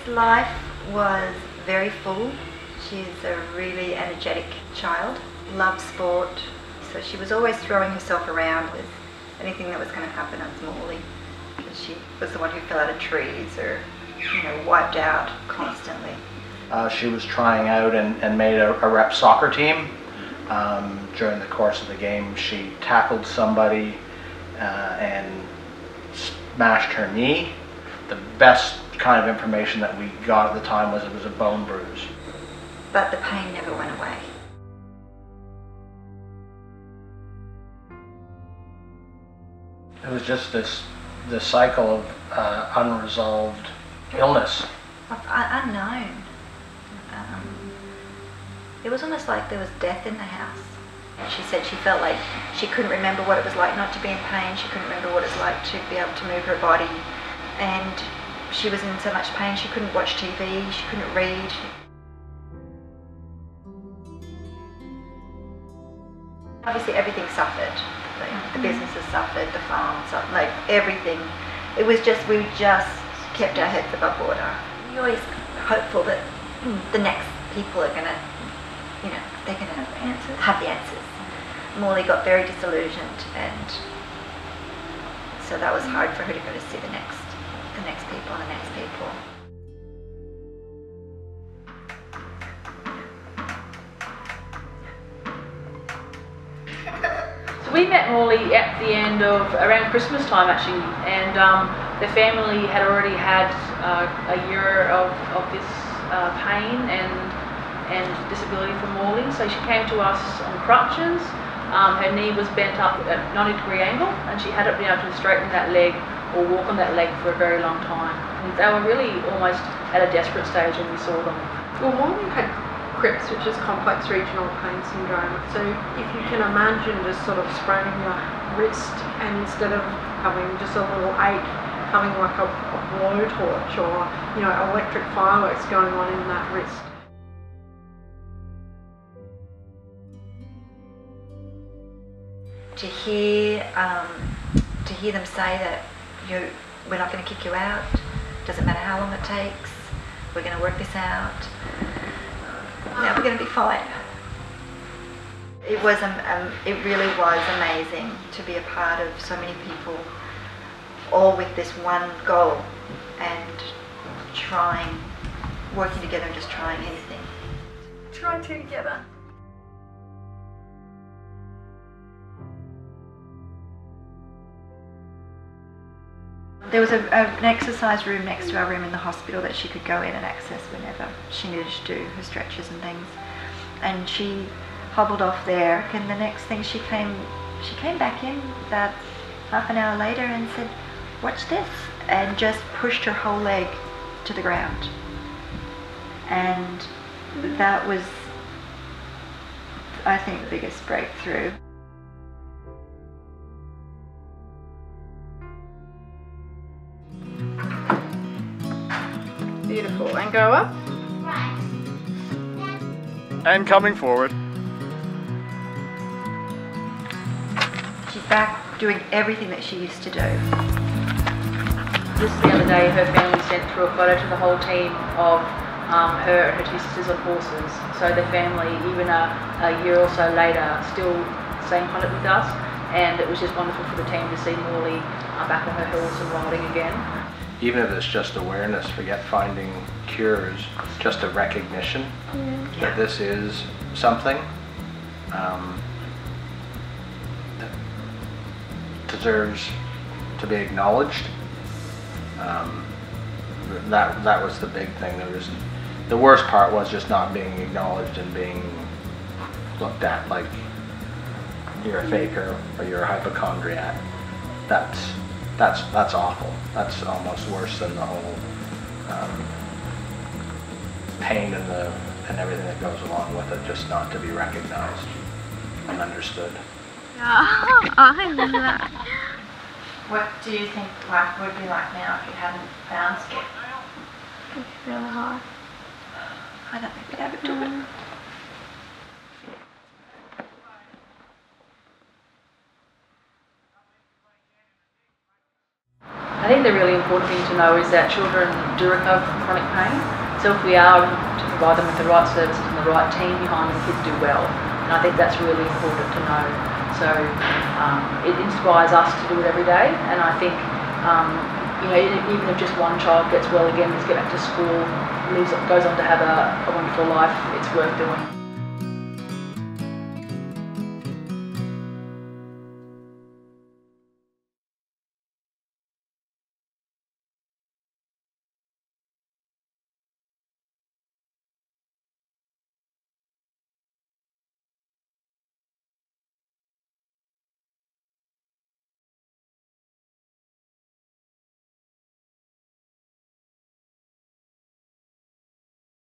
life was very full. She's a really energetic child, loves sport, so she was always throwing herself around with anything that was going to happen at Morley. She was the one who fell out of trees or, wiped out constantly. She was trying out and made a rep soccer team. During the course of the game, she tackled somebody and smashed her knee. The best kind of information that we got at the time was it was a bone bruise. But the pain never went away. It was just this cycle of unresolved illness. Unknown. It was almost like there was death in the house. She said she felt like she couldn't remember what it was like not to be in pain. She couldn't remember what it was like to be able to move her body. And she was in so much pain she couldn't watch TV, she couldn't read. Obviously everything suffered. The businesses suffered, the farm suffered, like everything. It was just, we just kept our heads above water. You're always hopeful that the next people are gonna, they're gonna have the answers. Morley got very disillusioned, and so that was hard for her to go to see the next people and the next people. So we met Morley at the end of, around Christmas time actually, and the family had already had a year of this pain and disability for Morley. So she came to us on crutches. Her knee was bent up at a 90-degree angle, and she hadn't been able to straighten that leg or walk on that leg for a very long time. And they were really almost at a desperate stage when we saw them. Well, Morley had CRIPS, which is complex regional pain syndrome. So if you can imagine just sort of spraining your wrist, and instead of having just a little ache, having like a blowtorch or electric fireworks going on in that wrist. To hear them say that we're not going to kick you out, doesn't matter how long it takes, we're going to work this out. Yeah, we're going to be fine. It really was amazing to be a part of so many people, all with this one goal and working together and just trying anything. Try two together. There was an exercise room next to our room in the hospital that she could go in and access whenever she needed to do her stretches and things. And she hobbled off there, and the next thing she came back in about half an hour later and said, "Watch this," and just pushed her whole leg to the ground. And that was, I think, the biggest breakthrough. Beautiful. And go up. And coming forward. She's back doing everything that she used to do. Just the other day, her family sent through a photo to the whole team of her and her two sisters on horses. So the family, even a year or so later, still staying in contact with us. And it was just wonderful for the team to see Morley back on her horse and riding again. Even if it's just awareness, forget finding cures, just a recognition that this is something that deserves to be acknowledged. That was the big thing. The worst part was just not being acknowledged and being looked at like you're a faker or you're a hypochondriac. That's awful. That's almost worse than the whole pain and everything that goes along with it, just not to be recognized and understood. Oh, I love that. What do you think life would be like now if you hadn't found Skip? It's really hard. I don't think we'd ever do it. I think the really important thing to know is that children do recover from chronic pain. So if we are to provide them with the right services and the right team behind them, kids do well. And I think that's really important to know. So it inspires us to do it every day. And I think, you know, even if just one child gets well again, just get back to school, goes on to have a wonderful life, it's worth doing.